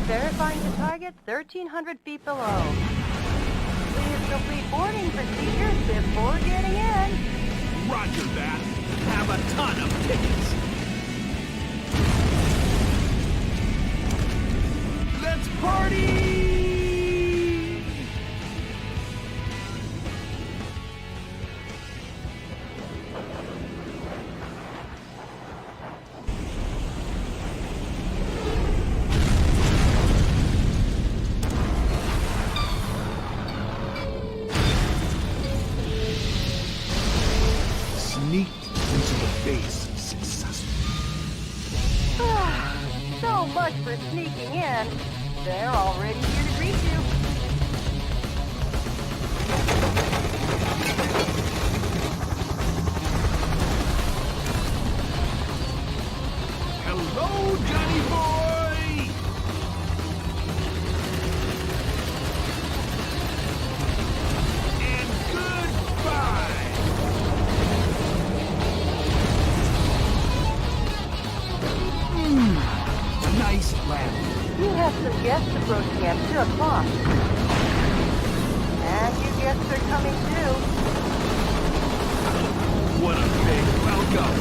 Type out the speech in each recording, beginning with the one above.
Verifying the target 1,300 feet below. Please complete boarding procedures before getting in. Roger that. Have a ton of tickets. Let's party! Sneaked into the base successfully. So much for sneaking in. They're already here to greet you. Hello, Johnny boy! And goodbye! Nice landing. You have some guests approaching at 2 o'clock. And you guests are coming too. What a big welcome!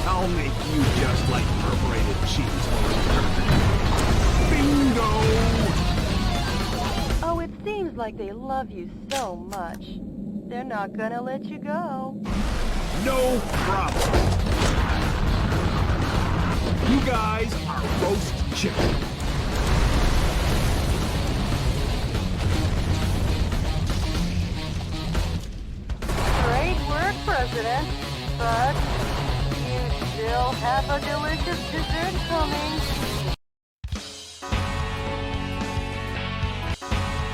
I'll make you just like perforated cheese. Bingo! Oh, it seems like they love you so much. They're not gonna let you go. No problem. You guys are roast chicken. Great work, President. But you still have a delicious dessert coming.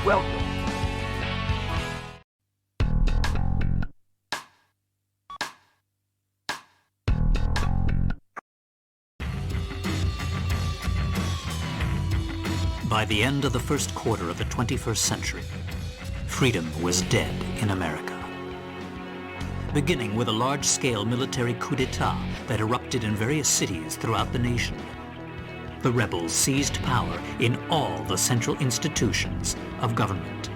Welcome. By the end of the first quarter of the 21st century, freedom was dead in America. Beginning with a large-scale military coup d'etat that erupted in various cities throughout the nation, the rebels seized power in all the central institutions of government.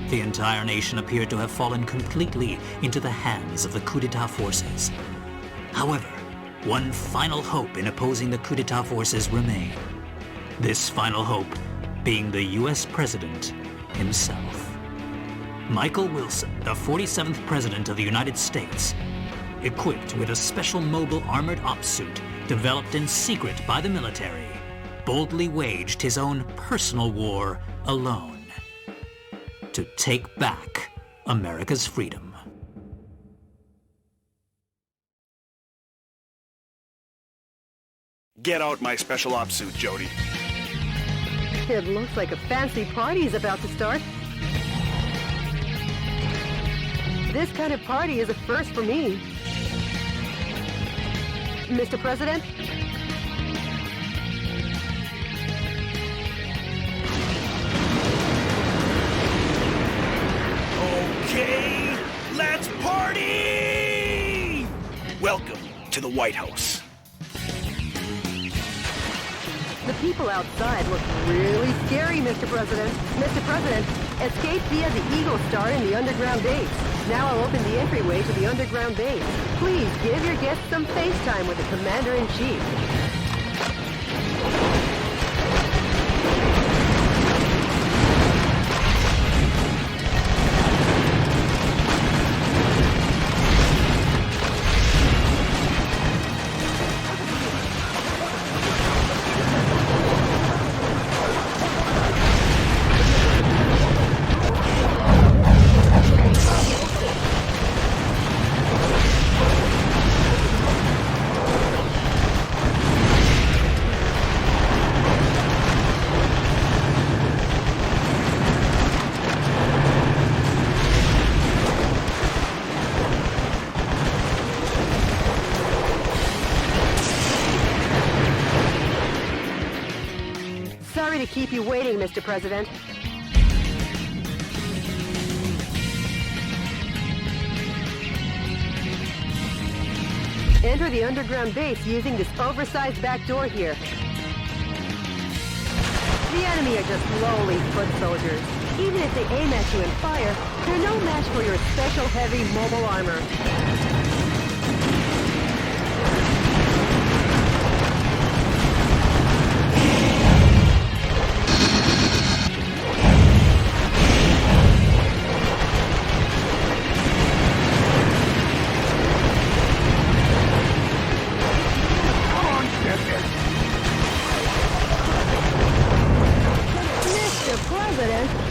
The entire nation appeared to have fallen completely into the hands of the coup d'etat forces. However, one final hope in opposing the coup d'etat forces remained. This final hope being the U.S. President himself. Michael Wilson, the 47th President of the United States, equipped with a special mobile armored ops suit developed in secret by the military, boldly waged his own personal war alone to take back America's freedom. Get out my special ops suit, Jody. It looks like a fancy party is about to start. This kind of party is a first for me. Mr. President? Okay, let's party! Welcome to the White House. The people outside look really scary, Mr. President. Mr. President, escape via the Eagle Star in the underground base. Now I'll open the entryway to the underground base. Please give your guests some face time with the Commander-in-Chief. Sorry to keep you waiting, Mr. President. Enter the underground base using this oversized back door here. The enemy are just lowly foot soldiers. Even if they aim at you and fire, they're no match for your special heavy mobile armor.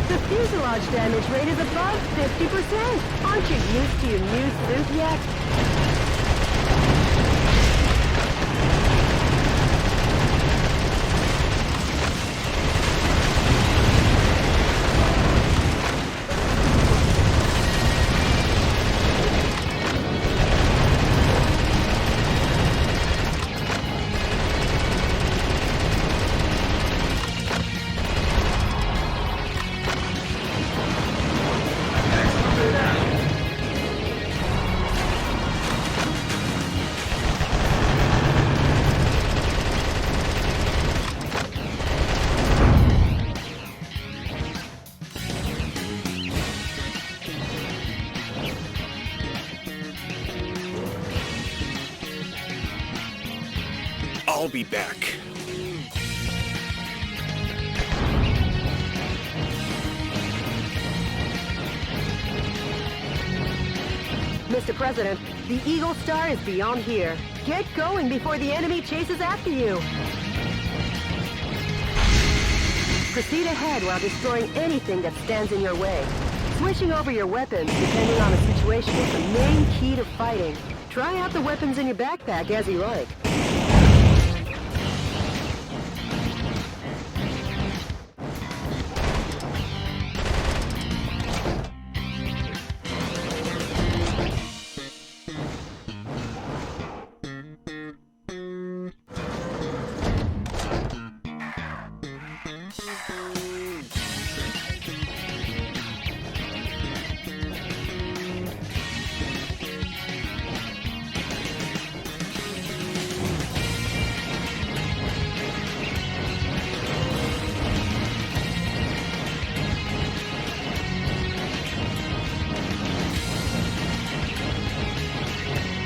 The fuselage damage rate is above 50%. Aren't you used to your new suit yet? I'll be back. Mr. President, the Eagle Star is beyond here. Get going before the enemy chases after you. Proceed ahead while destroying anything that stands in your way. Switching over your weapons, depending on the situation, is the main key to fighting. Try out the weapons in your backpack as you like.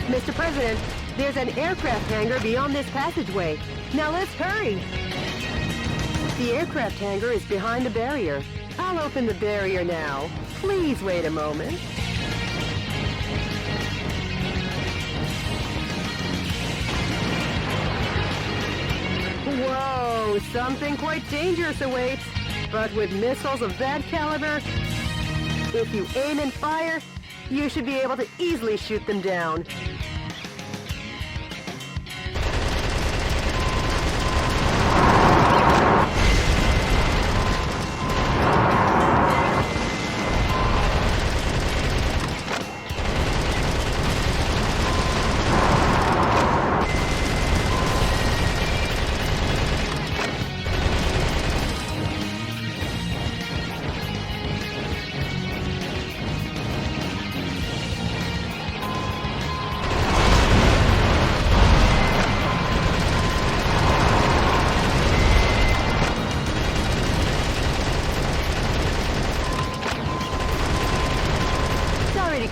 Mr. President, there's an aircraft hangar beyond this passageway. Now let's hurry. The aircraft hangar is behind the barrier. I'll open the barrier now. Please wait a moment. Whoa, something quite dangerous awaits. But with missiles of that caliber, if you aim and fire, you should be able to easily shoot them down.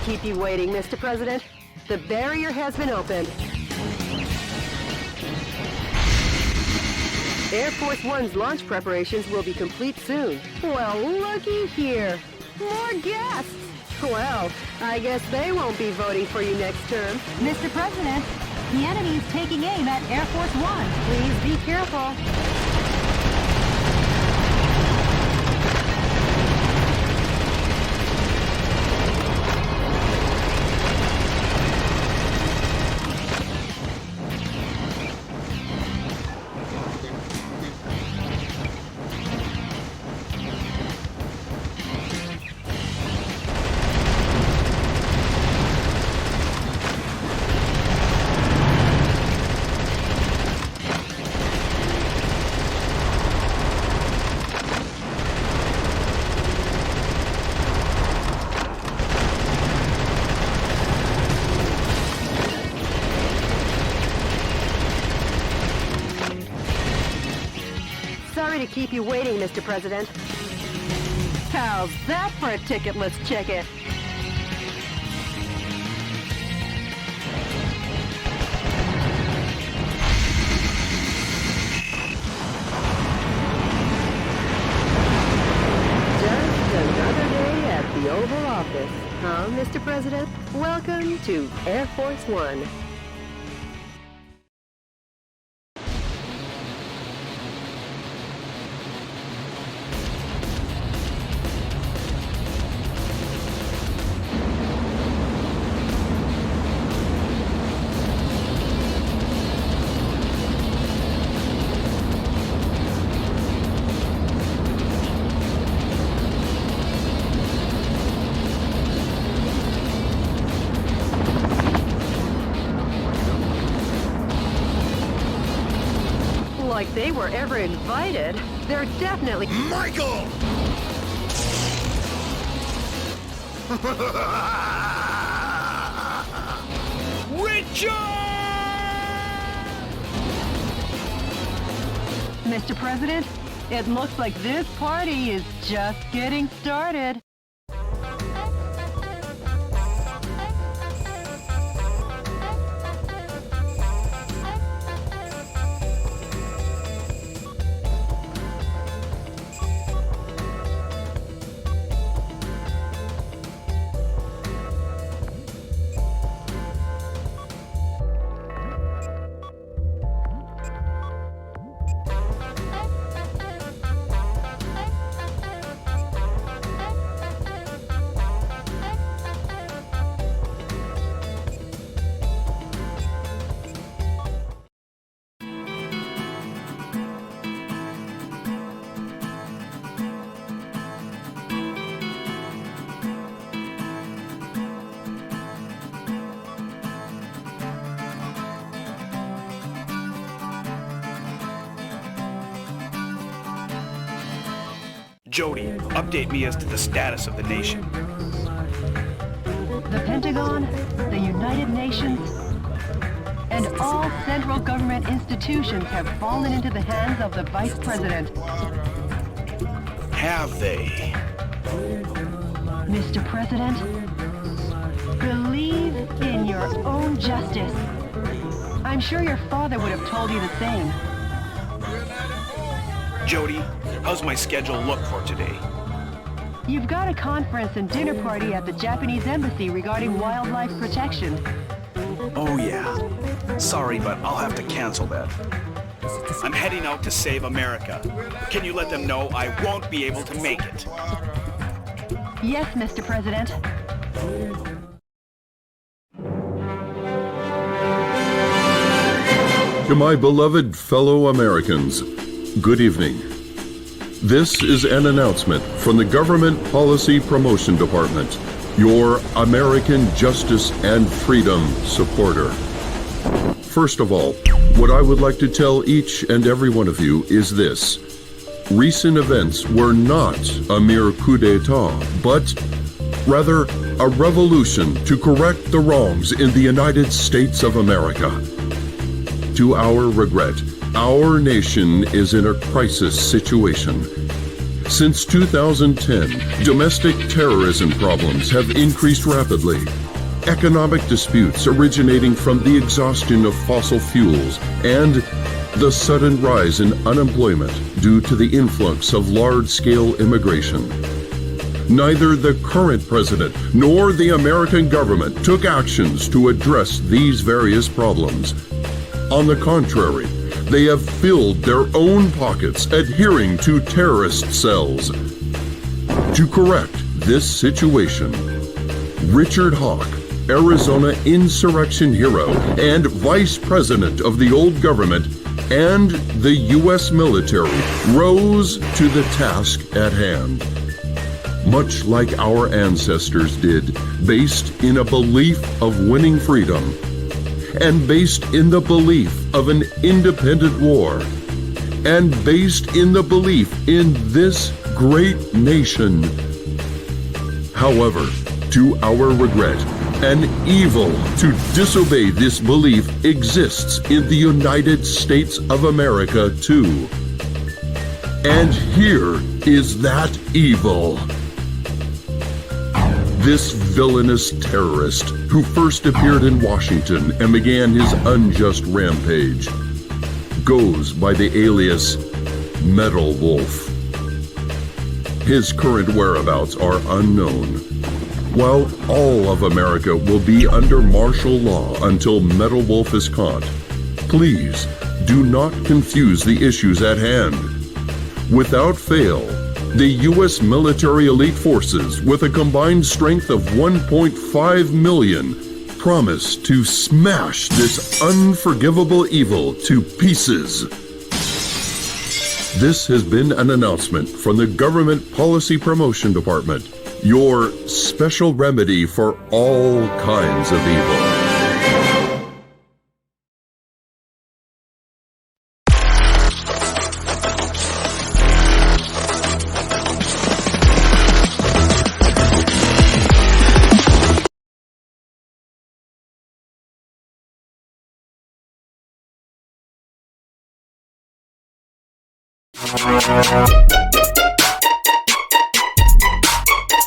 Keep you waiting, Mr. President. The barrier has been opened. Air Force One's launch preparations will be complete soon. Well, looky here. More guests! Well, I guess they won't be voting for you next term. Mr. President, the enemy is taking aim at Air Force One. Please be careful. to keep you waiting, Mr. President. How's that for a ticket? Let's check it. Just another day at the Oval Office, huh, Mr. President? Welcome to Air Force One. Like they were ever invited. They're definitely... Michael! Richard! Mr. President, it looks like this party is just getting started. Jody, update me as to the status of the nation. The Pentagon, the United Nations, and all central government institutions have fallen into the hands of the Vice President. Have they? Mr. President, believe in your own justice. I'm sure your father would have told you the same. Jody, how's my schedule look for today? You've got a conference and dinner party at the Japanese embassy regarding wildlife protection. Oh yeah. Sorry, but I'll have to cancel that. I'm heading out to save America. Can you let them know I won't be able to make it? Yes, Mr. President. To my beloved fellow Americans, good evening. This is an announcement from the Government Policy Promotion Department, your American justice and freedom supporter. First of all, what I would like to tell each and every one of you is this. Recent events were not a mere coup d'etat, but rather a revolution to correct the wrongs in the United States of America. To our regret, our nation is in a crisis situation. Since 2010, domestic terrorism problems have increased rapidly. Economic disputes originating from the exhaustion of fossil fuels and the sudden rise in unemployment due to the influx of large-scale immigration. Neither the current president nor the American government took actions to address these various problems. On the contrary, they have filled their own pockets adhering to terrorist cells. To correct this situation, Richard Hawk, Arizona insurrection hero and vice president of the old government, and the U.S. military rose to the task at hand. Much like our ancestors did, based in a belief of winning freedom, and based in the belief of an independent war, and based in the belief in this great nation. However, to our regret, an evil to disobey this belief exists in the United States of America too. And here is that evil. This villainous terrorist who first appeared in Washington and began his unjust rampage goes by the alias Metal Wolf. His current whereabouts are unknown, while all of America will be under martial law until Metal Wolf is caught. Please do not confuse the issues at hand. Without fail, the U.S. military elite forces, with a combined strength of 1.5 million, promise to smash this unforgivable evil to pieces. This has been an announcement from the Government Policy Promotion Department, your special remedy for all kinds of evil.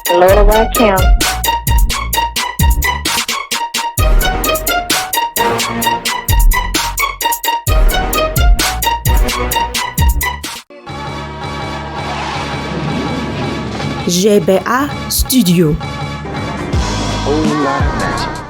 Lower right camp. GBA Studio. Whole lot of magic.